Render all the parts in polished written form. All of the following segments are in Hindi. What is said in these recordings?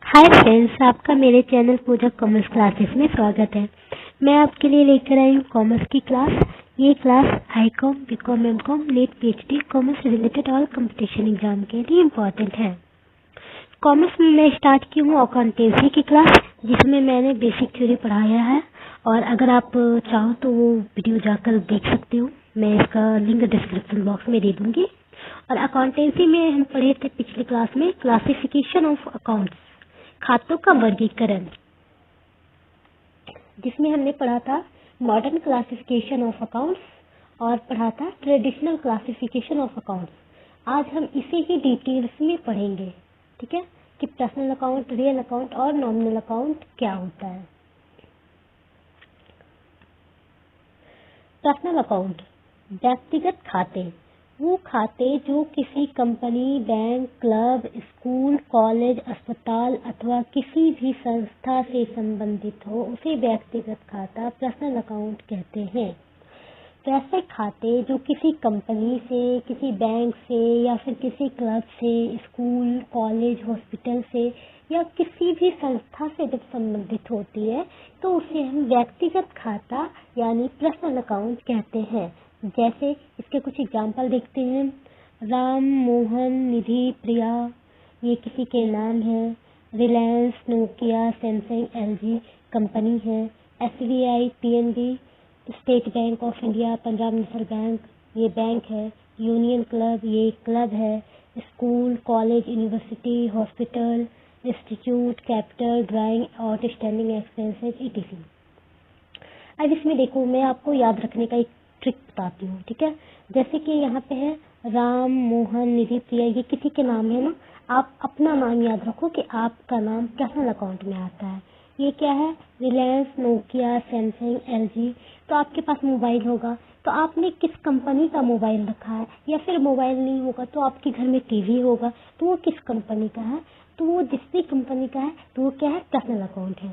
हाय फ्रेंड्स, आपका मेरे चैनल पूजा कॉमर्स क्लासेस में स्वागत है। मैं आपके लिए लेकर आई हूँ कॉमर्स की क्लास। ये class ICom, BCom, MCom, NEET, PhD, commerce related all competition exam के लिए इम्पोर्टेंट है। कॉमर्स में मैं स्टार्ट की हूँ अकाउंटेंसी की क्लास, जिसमें मैंने बेसिक थ्योरी पढ़ाया है। और अगर आप चाहो तो वो वीडियो जाकर देख सकते हो, मैं इसका लिंक डिस्क्रिप्शन बॉक्स में दे दूंगी। और अकाउंटेंसी में हम पढ़े थे पिछली क्लास में क्लासिफिकेशन ऑफ अकाउंट्स, खातों का वर्गीकरण, जिसमें हमने पढ़ा था मॉडर्न क्लासिफिकेशन ऑफ अकाउंट्स और पढ़ा था ट्रेडिशनल क्लासिफिकेशन ऑफ अकाउंट्स। आज हम इसे ही डिटेल्स में पढ़ेंगे, ठीक है, कि पर्सनल अकाउंट, रियल अकाउंट और नॉमिनल अकाउंट क्या होता है। पर्सनल अकाउंट व्यक्तिगत खाते, वो खाते जो किसी company, bank, club, school, college, अस्पताल अथवा किसी भी संस्था से संबंधित हो, उसे व्यक्तिगत खाता पर्सनल अकाउंट कहते हैं। वैसे खाते जो किसी कंपनी से, किसी बैंक से या फिर किसी क्लब से, स्कूल, कॉलेज, हॉस्पिटल से या किसी भी संस्था से जब संबंधित होती है तो उसे हम व्यक्तिगत खाता यानी पर्सनल अकाउंट कहते हैं। जैसे इसके कुछ एग्जाम्पल देखते हैं। राम, मोहन, निधि, प्रिया, ये किसी के नाम है। Reliance, Nokia, Samsung, LG company है। SBI, PNB, State Bank of India, Punjab National Bank, ये बैंक है। यूनियन क्लब, ये क्लब है। School, college, university, hospital, institute, capital, drawing, outstanding expenses, etc. अब इसमें देखो, मैं आपको याद रखने का एक ट्रिक बताती हूँ, ठीक है। जैसे कि यहाँ पे है राम, मोहन, निधि, प्रिया, ये किसी के नाम है ना। आप अपना नाम याद रखो कि आपका नाम पर्सनल अकाउंट में आता है। ये क्या है? Reliance, Nokia, Samsung, LG. तो आपके पास मोबाइल होगा तो आपने किस कंपनी का मोबाइल रखा है, या फिर मोबाइल नहीं होगा तो आपके घर में टीवी होगा, तो वो किस कंपनी का है? तो वो जिस भी कंपनी का है तो वो क्या है? पर्सनल अकाउंट है।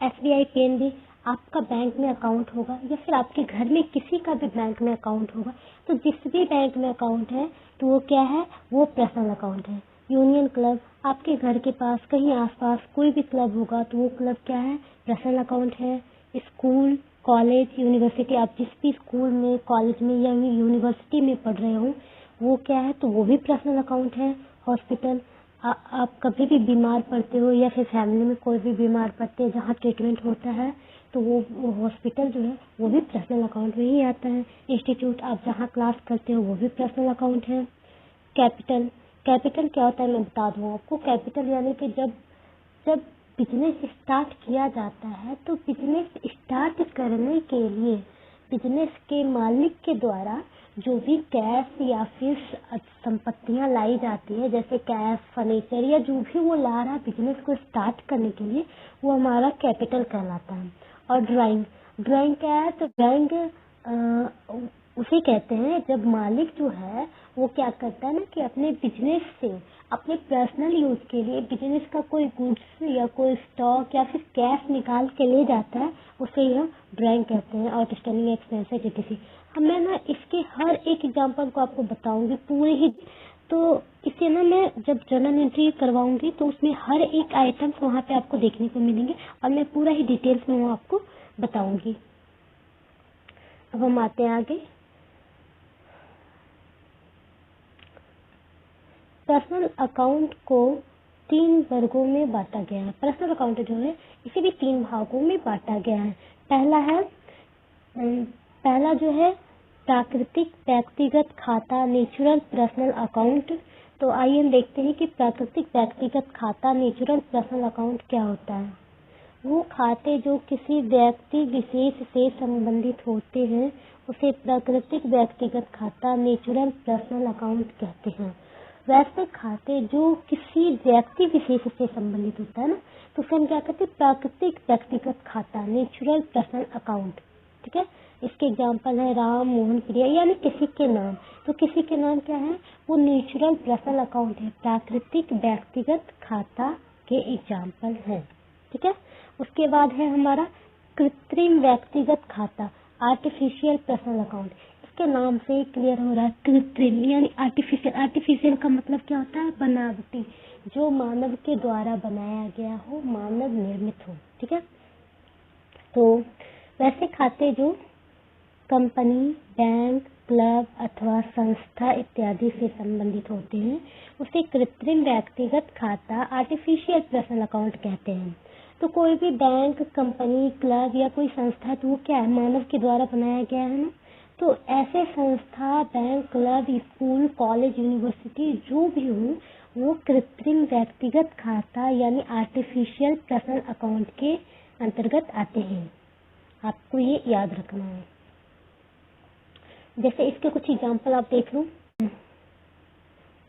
एसबीआई, पीएनबी, आपका बैंक में अकाउंट होगा या फिर आपके घर में किसी का भी बैंक में अकाउंट होगा, तो जिस भी बैंक में अकाउंट है तो वो क्या है? वो पर्सनल अकाउंट है। यूनियन क्लब, आपके घर के पास कहीं आसपास कोई भी क्लब होगा तो वो क्लब क्या है? पर्सनल अकाउंट है। स्कूल, कॉलेज, यूनिवर्सिटी, आप जिस भी स्कूल में, कॉलेज में या यूनिवर्सिटी में पढ़ रहे हो वो क्या है? तो वो भी पर्सनल अकाउंट है। हॉस्पिटल, आप कभी भी बीमार पड़ते हो या फिर फैमिली में कोई भी बीमार पड़ते हैं जहाँ ट्रीटमेंट होता है तो वो हॉस्पिटल जो है वो भी पर्सनल अकाउंट में ही आता है। इंस्टीट्यूट, आप जहाँ क्लास करते हो वो भी पर्सनल अकाउंट है। कैपिटल, कैपिटल क्या होता है मैं बता दूँ आपको। कैपिटल यानी कि जब जब बिजनेस स्टार्ट किया जाता है तो बिजनेस स्टार्ट करने के लिए बिजनेस के मालिक के द्वारा जो भी कैश या फिर संपत्तियां लाई जाती है, जैसे कैश, फर्नीचर या जो भी वो ला रहा है बिजनेस को स्टार्ट करने के लिए, वो हमारा कैपिटल कहलाता है। और ड्राइंग, ड्राइंग क्या है? तो ड्राइंग उसे कहते हैं जब मालिक जो है वो क्या करता है ना कि अपने बिजनेस से अपने पर्सनल यूज के लिए बिजनेस का कोई गुड्स या कोई स्टॉक या फिर कैश निकाल के ले जाता है, उसे ही हम ड्राइंग कहते हैं। Outstanding expenses, etc. हम मैं ना इसके हर एक एग्जांपल को आपको बताऊंगी पूरे ही, तो इसे ना मैं जब जर्नल एंट्री करवाऊंगी तो उसमें हर एक आइटम्स वहाँ पे आपको देखने को मिलेंगे और मैं पूरा ही डिटेल्स में वो आपको बताऊंगी। अब हम आते हैं आगे। पर्सनल अकाउंट को 3 वर्गों में बांटा गया है। पर्सनल अकाउंट जो है इसे भी 3 भागों में बांटा गया है। पहला जो है प्राकृतिक व्यक्तिगत खाता, नेचुरल पर्सनल अकाउंट। तो आइए हम देखते हैं कि प्राकृतिक व्यक्तिगत खाता, नेचुरल पर्सनल अकाउंट क्या होता है। वो खाते जो किसी व्यक्ति विशेष से संबंधित होते हैं उसे प्राकृतिक व्यक्तिगत खाता, नेचुरल पर्सनल अकाउंट कहते हैं। वैसे खाते जो किसी व्यक्ति विशेष से संबंधित होता है ना, तो उसे हम क्या कहते हैं? प्राकृतिक व्यक्तिगत खाता, नेचुरल पर्सनल अकाउंट, ठीक है। इसके एग्जाम्पल है राम, मोहन, प्रिया, यानी किसी के नाम। तो किसी के नाम क्या है? वो नेचुरल पर्सनल अकाउंट है, प्राकृतिक व्यक्तिगत खाता के एग्जाम्पल है, ठीक है। उसके बाद है हमारा कृत्रिम व्यक्तिगत खाता, आर्टिफिशियल पर्सनल अकाउंट। इसके नाम से क्लियर हो रहा है, कृत्रिम यानी आर्टिफिशियल। आर्टिफिशियल का मतलब क्या होता है? बनावटी। जो मानव के द्वारा बनाया गया हो, मानव निर्मित हो। ठीक है, तो वैसे खाते जो कंपनी, बैंक, क्लब अथवा संस्था इत्यादि से संबंधित होते हैं उसे कृत्रिम व्यक्तिगत खाता, आर्टिफिशियल पर्सनल अकाउंट कहते हैं। तो कोई भी बैंक, कंपनी, क्लब या कोई संस्था, तो वो क्या है, मानव के द्वारा बनाया गया है ना। तो ऐसे संस्था, bank, club, school, college, university जो भी हो, वो कृत्रिम व्यक्तिगत खाता यानी आर्टिफिशियल पर्सनल अकाउंट के अंतर्गत आते हैं। आपको ये याद रखना है। जैसे इसके कुछ एग्जांपल आप देख लो,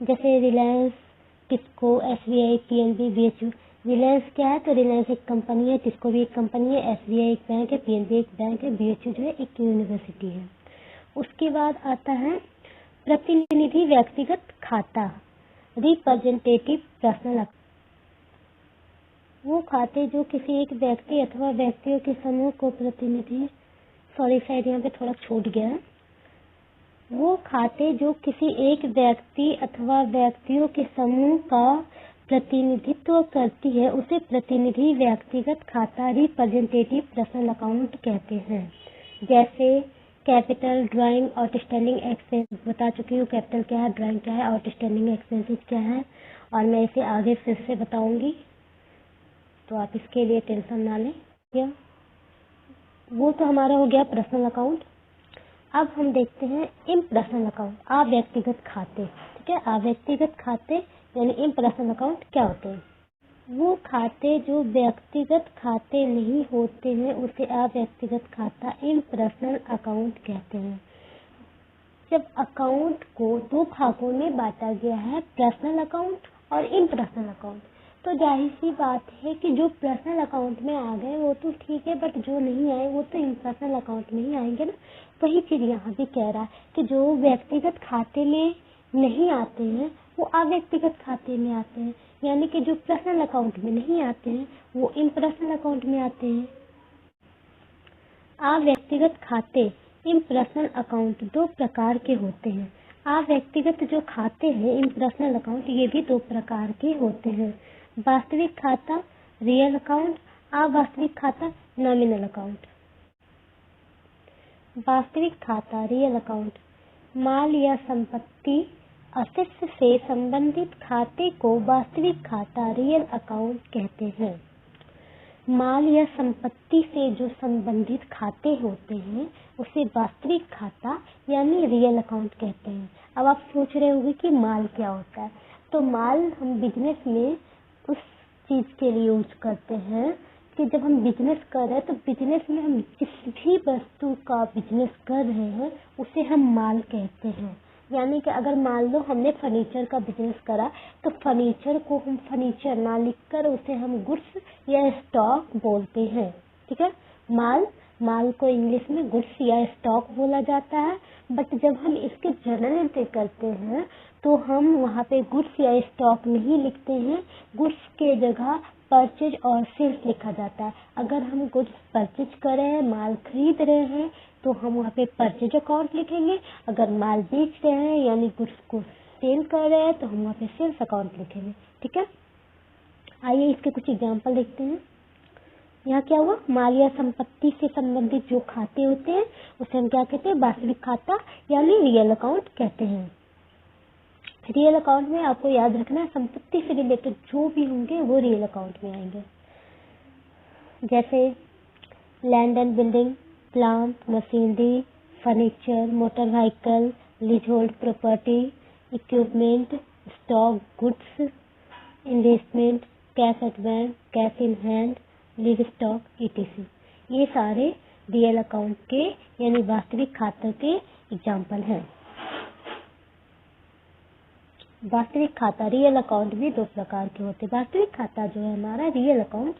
जैसे Reliance, TISCO, SBI, PNB, BHU। Reliance क्या है, तो रिलायंस एक कंपनी है, टिस्को भी एक कंपनी है, SBI एक बैंक है, PNB एक बैंक है, BHU जो है एक यूनिवर्सिटी है। उसके बाद आता है प्रतिनिधि व्यक्तिगत खाता, रिप्रेजेंटेटिव पर्सनल अकाउंट। वो खाते जो किसी एक व्यक्ति अथवा व्यक्तियों के समूह को प्रतिनिधि, सॉरी शायद यहाँ पे थोड़ा छूट गया है। वो खाते जो किसी एक व्यक्ति अथवा व्यक्तियों के समूह का प्रतिनिधित्व करती है उसे प्रतिनिधि व्यक्तिगत खाता, रिप्रेजेंटेटिव पर्सनल अकाउंट कहते हैं। जैसे कैपिटल, ड्राइंग, आउटस्टैंडिंग एक्सपेंस, बता चुकी हूँ कैपिटल क्या है, ड्राइंग क्या है, आउटस्टैंडिंग एक्सपेंसेस क्या है, और मैं इसे आगे फिर से बताऊंगी, तो आप इसके लिए टेंशन ना लें। क्या वो तो हमारा हो गया पर्सनल अकाउंट। अब हम देखते हैं इम्पर्सनल अकाउंट, अव्यक्तिगत खाते। ठीक है, अव्यक्तिगत खाते यानी इम्पर्सनल अकाउंट क्या होते हैं? वो खाते जो व्यक्तिगत खाते नहीं होते हैं उसे अव्यक्तिगत खाता, इम्पर्सनल अकाउंट कहते हैं। जब अकाउंट को दो भागों में बांटा गया है, पर्सनल अकाउंट और इम्पर्सनल अकाउंट, तो जाहिर सी बात है कि जो पर्सनल अकाउंट में आ गए वो तो ठीक है, बट जो नहीं आए वो तो इम्पर्सनल अकाउंट में ही आएंगे ना। वही चीज यहाँ भी कह रहा है कि जो व्यक्तिगत खाते में नहीं आते हैं वो अव्यक्तिगत खाते में आते हैं, यानी कि जो पर्सनल अकाउंट में नहीं आते हैं वो इम्पर्सनल अकाउंट में आते हैं। अव्यक्तिगत खाते, इम्पर्सनल अकाउंट दो प्रकार के होते हैं। अव्यक्तिगत जो खाते हैं, इम्पर्सनल अकाउंट, ये भी दो प्रकार के होते हैं। वास्तविक खाता, रियल अकाउंट, अवास्तविक खाता, नॉमिनल अकाउंट। वास्तविक खाता, रियल अकाउंट, माल या संपत्ति अस्तित्व से संबंधित खाते को वास्तविक खाता, रियल अकाउंट कहते हैं। माल या संपत्ति से जो संबंधित खाते होते हैं उसे वास्तविक खाता यानी रियल अकाउंट कहते हैं। अब आप सोच रहे होंगे कि माल क्या होता है, तो माल हम बिजनेस में उस चीज के लिए यूज करते हैं कि जब हम बिजनेस कर रहे हैं तो बिजनेस में हम जिस भी वस्तु का बिजनेस कर रहे हैं उसे हम माल कहते हैं। यानी कि अगर मान लो हमने फर्नीचर का बिजनेस करा तो फर्नीचर को हम फर्नीचर ना लिखकर उसे हम गुड्स या स्टॉक बोलते हैं। ठीक है, माल को इंग्लिश में गुड्स या स्टॉक बोला जाता है, बट जब हम इसके जनरल करते हैं तो हम वहाँ पे गुड्स या स्टॉक नहीं लिखते हैं, गुड्स के जगह परचेज और सेल्स लिखा जाता है। अगर हम गुड्स परचेज कर रहे हैं, माल खरीद रहे हैं, तो हम वहाँ पे परचेज अकाउंट लिखेंगे। अगर माल बेच रहे हैं यानी गुड्स को सेल कर रहे हैं तो हम वहाँ पे सेल्स अकाउंट लिखेंगे। ठीक है, आइए इसके कुछ एग्जांपल देखते हैं। यहाँ क्या हुआ, माल या संपत्ति से संबंधित जो खाते होते हैं उसे हम क्या कहते हैं, वास्तविक खाता यानी रियल अकाउंट कहते हैं। रियल अकाउंट में आपको याद रखना है संपत्ति से रिलेटेड जो भी होंगे वो रियल अकाउंट में आएंगे। जैसे land and building, plant, machinery, furniture, motor vehicle, lease hold property, equipment, stock, goods, investment, cash at bank, cash in hand, live stock, etc. ये सारे रियल अकाउंट के यानी वास्तविक खाते के एग्जाम्पल हैं। वास्तविक खाता, रियल अकाउंट भी दो प्रकार के होते हैं। वास्तविक खाता जो है हमारा, रियल अकाउंट,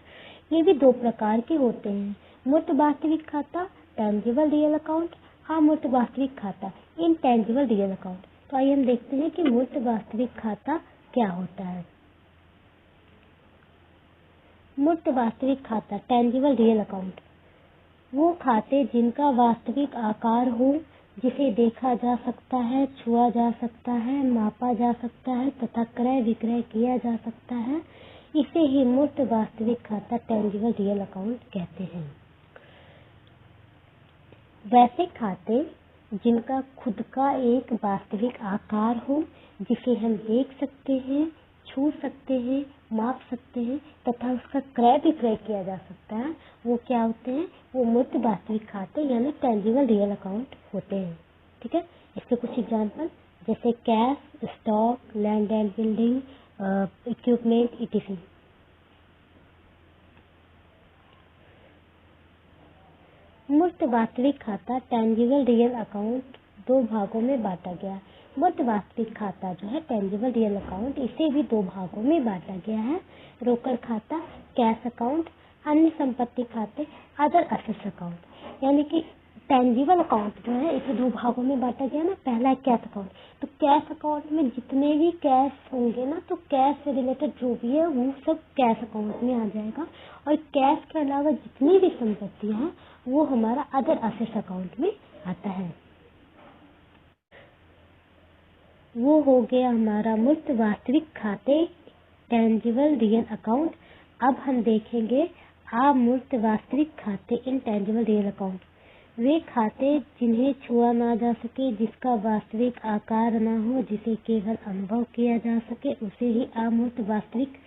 ये भी दो प्रकार के होते हैं। मूर्त वास्तविक खाता, टेंजिबल रियल अकाउंट, अमूर्त वास्तविक खाता, इनटेंजिबल रियल अकाउंट। तो आइए हम देखते हैं कि मूर्त वास्तविक खाता क्या होता है। मूर्त वास्तविक खाता, टेंजिबल रियल अकाउंट, वो खाते जिनका वास्तविक आकार हो, जिसे देखा जा सकता है, छुआ जा सकता है, मापा जा सकता है तथा क्रय विक्रय किया जा सकता है, इसे ही मूर्त वास्तविक खाता टेंजिबल रियल अकाउंट कहते हैं। वैसे खाते जिनका खुद का एक वास्तविक आकार हो, जिसे हम देख सकते हैं, छू सकते हैं, माप सकते हैं तथा उसका क्रय विक्रय किया जा सकता है, वो क्या होते हैं? वो मूर्त वास्तविक खाते यानी टेंजिबल रियल अकाउंट होते हैं। ठीक है, इसके कुछ एग्जांपल जैसे cash, stock, land and building, equipment etc। मूर्त वास्तविक खाता टेंजिबल रियल अकाउंट दो भागों में बांटा गया। मूर्त वास्तविक खाता जो है टेंजिबल रियल अकाउंट, इसे भी दो भागों में बांटा गया है। रोकड़ खाता, कैश अकाउंट, अन्य संपत्ति खाते, अदर असेट्स अकाउंट। यानी कि टेंजिबल अकाउंट जो है इसे दो भागों में बांटा गया ना। पहला है कैश अकाउंट, तो कैश अकाउंट में जितने भी कैश होंगे ना, तो कैश से रिलेटेड जो भी है वो सब कैश अकाउंट में आ जाएगा, और कैश के अलावा जितनी भी संपत्तियां हैं वो हमारा अदर असेट्स अकाउंट में आता है। वो हो गया हमारा मूर्त वास्तविक खाते टेंजिबल रियल अकाउंट। अब हम देखेंगे अमूर्त वास्तविक खाते इनटेंजिबल रियल अकाउंट। वे खाते जिन्हें छुआ ना जा सके, जिसका वास्तविक आकार ना हो, जिसे केवल अनुभव किया जा सके, उसे ही अमूर्त वास्तविक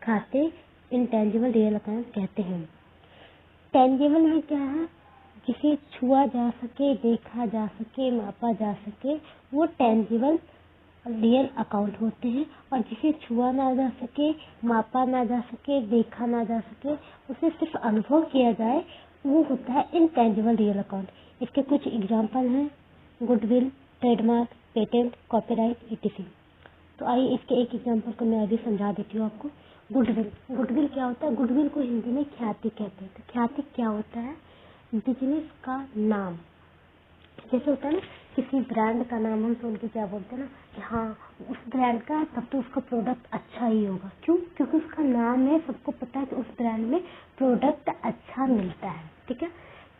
खाते इनटेंजिबल रियल अकाउंट कहते हैं। टेंजिबल में क्या है? जिसे छुआ जा सके, देखा जा सके, मापा जा सके, वो टेंजिबल रियल अकाउंट होते हैं। और जिसे छुआ ना जा सके, मापा ना जा सके, देखा ना जा सके, उसे सिर्फ अनुभव किया जाए, वो होता है इनटेंजिबल रियल अकाउंट। इसके कुछ एग्जांपल हैं goodwill, trademark, patent, copyright etc। तो आइए इसके एक एग्जांपल को मैं अभी समझा देती हूँ आपको। गुडविल क्या होता है? गुडविल को हिंदी में ख्याति कहते हैं। तो ख्याति क्या होता है? बिजनेस का नाम। जैसे होता है ना किसी ब्रांड का नाम हम सुन के क्या बोलते हैं ना कि हाँ उस ब्रांड का, तब तो उसका प्रोडक्ट अच्छा ही होगा। क्यों? क्योंकि उसका नाम है, सबको पता है कि उस ब्रांड में प्रोडक्ट अच्छा मिलता है। ठीक है,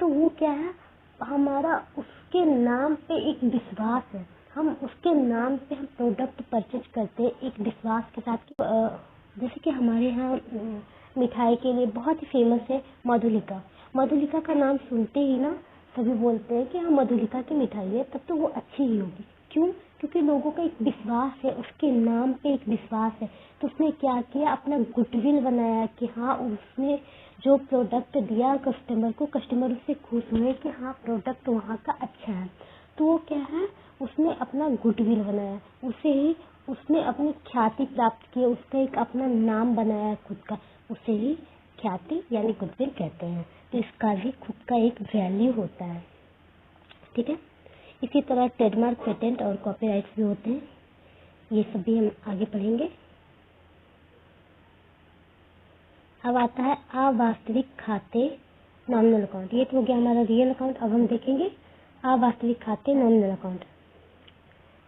तो वो क्या है? हमारा उसके नाम पे एक विश्वास है, हम उसके नाम पे हम प्रोडक्ट परचेज करते हैं एक विश्वास के साथ। जैसे कि हमारे यहाँ मिठाई के लिए बहुत ही फेमस है मधुलिका। मधुलिका का नाम सुनते ही ना सभी बोलते हैं कि हाँ मधुलिका की मिठाई है, तब तो वो अच्छी ही होगी। क्यों? क्योंकि लोगों का एक विश्वास है, उसके नाम पे एक विश्वास है। तो उसने क्या किया? अपना गुडविल बनाया कि हाँ उसने जो प्रोडक्ट दिया कस्टमर को, कस्टमर उससे खुश हुए कि हाँ प्रोडक्ट वहाँ का अच्छा है। तो वो क्या है? उसने अपना गुडविल बनाया, उसे ही उसने अपनी ख्याति प्राप्त की, उसका एक अपना नाम बनाया खुद का, उसे ही ख्याति यानी गुडविल कहते हैं। तो इसका भी खुद का एक वैल्यू होता है। ठीक है, इसी तरह ट्रेडमार्क, पेटेंट और कॉपीराइट्स भी होते हैं। ये सब भी हम आगे पढ़ेंगे। अब आता है अवास्तविक खाते नॉमिनल अकाउंट। ये तो हो गया हमारा रियल अकाउंट। अब हम देखेंगे अवास्तविक खाते नॉमिनल अकाउंट।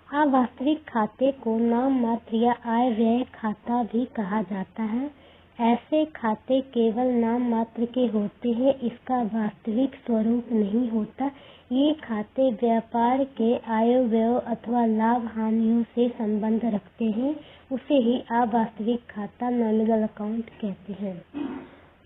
अवास्तविक खाते को नाम मात्र या आय व्यय खाता भी कहा जाता है। ऐसे खाते केवल नाम मात्र के होते हैं, इसका वास्तविक स्वरूप नहीं होता। ये खाते व्यापार के आय व्यय अथवा लाभ हानियों से संबंध रखते हैं, उसे ही अवास्तविक खाता नॉमिनल अकाउंट कहते हैं।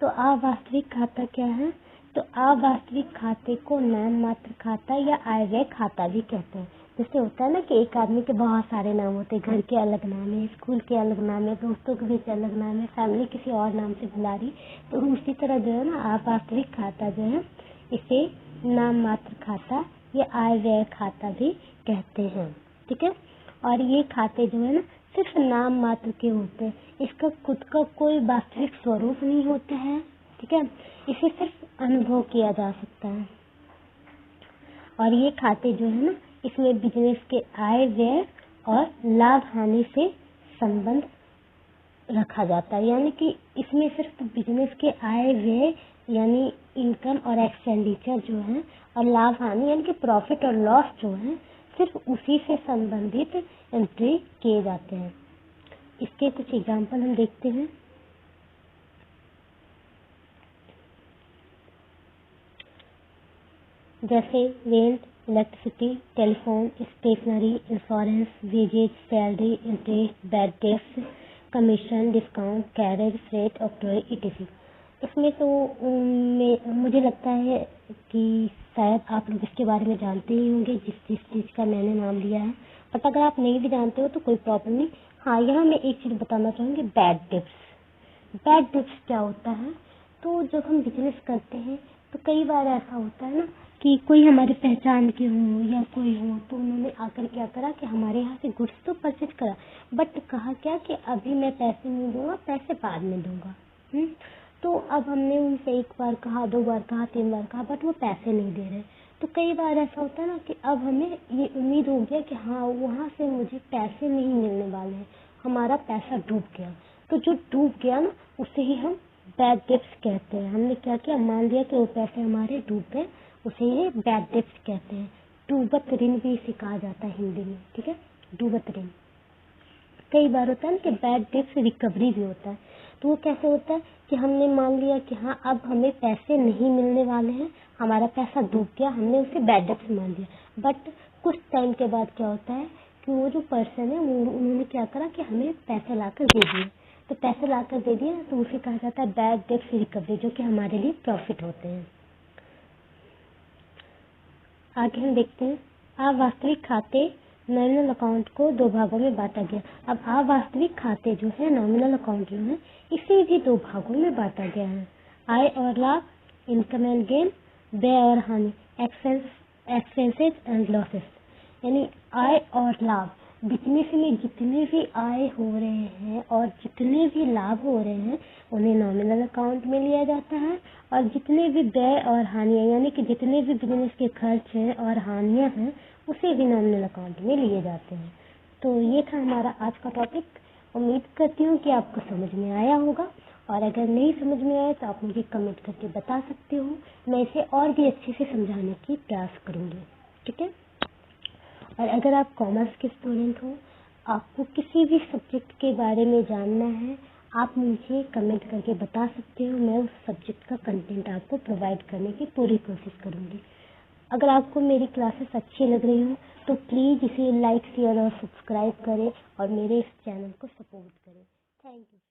तो अवास्तविक खाता क्या है? तो अवास्तविक खाते को नाम मात्र खाता या आय व्यय खाता भी कहते हैं। जैसे होता है ना कि एक आदमी के बहुत सारे नाम होते हैं, घर के अलग नाम है, स्कूल के अलग नाम है, दोस्तों के बीच अलग नाम है, फैमिली किसी और नाम से बुला रही, तो उसी तरह जो है ना अवास्तविक खाता जो है इसे नाम मात्र खाता या आय व्यय खाता भी कहते हैं। ठीक है, और ये खाते जो है ना सिर्फ नाम मात्र के होते हैं, इसका खुद का कोई वास्तविक स्वरूप नहीं होता है। ठीक है, इसे सिर्फ अनुभव किया जा सकता है। और ये खाते जो है ना इसमें बिजनेस के आय व्यय और लाभ हानि से संबंध रखा जाता है। यानी कि इसमें सिर्फ बिजनेस के आय व्यय यानी इनकम और एक्सपेंडिचर जो है और लाभ हानि यानी कि प्रॉफिट और लॉस जो है सिर्फ उसी से संबंधित एंट्री किए जाते हैं। इसके कुछ एग्जांपल हम देखते हैं। जैसे rent, electricity, telephone, stationery, insurance, wages, salary, interest, bad debts, commission, discount, carriage, freight, octroi, etc। इसमें तो मुझे लगता है कि शायद आप लोग इसके बारे में जानते ही होंगे जिस जिस चीज़ का मैंने नाम लिया है, बट अगर आप नहीं भी जानते हो तो कोई प्रॉब्लम नहीं। हाँ, यहाँ मैं एक चीज़ बताना चाहूँगी, बैड टिप्स। बैड टिप्स क्या होता है, तो जब हम बिजनेस करते हैं तो कई बार ऐसा होता है ना कि कोई हमारी पहचान के हो या कोई हो, तो उन्होंने आकर क्या करा कि हमारे यहाँ से गुड्स तो परचेज करा, बट कहा क्या कि अभी मैं पैसे नहीं दूंगा, पैसे बाद में दूंगा। तो अब हमने उनसे एक बार कहा, 2 बार कहा, 3 बार कहा, बट वो पैसे नहीं दे रहे। तो कई बार ऐसा होता है ना कि अब हमें ये उम्मीद हो गया कि हाँ वहाँ से मुझे पैसे नहीं मिलने वाले हैं, हमारा पैसा डूब गया। तो जो डूब गया ना उसे ही हम बैड डेट्स कहते हैं। हमने क्या किया, मान लिया कि वो पैसे हमारे डूब गए, उसे ही बैड डेट्स कहते हैं। डूबत ऋण भी इसे कहा जाता है हिंदी में, ठीक है, डूबत ऋण। कई बार होता है ना कि बैड डेट्स रिकवरी भी होता है। तो वो कैसे होता है कि हमने मान लिया कि हाँ अब हमें पैसे नहीं मिलने वाले हैं, हमारा पैसा डूब गया, हमने उसे बैड डेट्स मान लिया, बट कुछ टाइम के बाद क्या होता है कि वो जो पर्सन है वो उन्होंने क्या करा कि हमें पैसे लाकर दे दिए। तो पैसे लाकर दे दिए तो उसे कहा जाता है बैड डेट्स रिकवरी, जो कि हमारे लिए प्रॉफिट होते हैं। आगे हम देखते हैं, अवास्तविक खाते नॉमिनल अकाउंट को 2 भागों में बांटा गया। अब अवास्तविक खाते जो है, नॉमिनल अकाउंट जो है, इसे भी 2 भागों में बांटा गया है। आय और लाभ, इनकम एंड गेन, व्यय और हानि, एक्सपेंसेस एंड लॉसेस। यानी आय और लाभ, बिजनेस में जितने भी आय हो रहे हैं और जितने भी लाभ हो रहे हैं उन्हें नॉमिनल अकाउंट में लिया जाता है, और जितने भी व्यय और हानियां यानी कि जितने भी बिजनेस के खर्च हैं और हानियां हैं उसे भी नॉमिनल अकाउंट में लिए जाते हैं। तो ये था हमारा आज का टॉपिक। उम्मीद करती हूँ कि आपको समझ में आया होगा, और अगर नहीं समझ में आया तो आप मुझे कमेंट करके बता सकते हो, मैं इसे और भी अच्छे से समझाने की प्रयास करूँगी, ठीक है। और अगर आप कॉमर्स के स्टूडेंट हो, आपको किसी भी सब्जेक्ट के बारे में जानना है, आप मुझे कमेंट करके बता सकते हो, मैं उस सब्जेक्ट का कंटेंट आपको प्रोवाइड करने की पूरी कोशिश करूँगी। अगर आपको मेरी क्लासेस अच्छी लग रही हो तो प्लीज़ इसे लाइक, शेयर और सब्सक्राइब करें और मेरे इस चैनल को सपोर्ट करें। Thank you.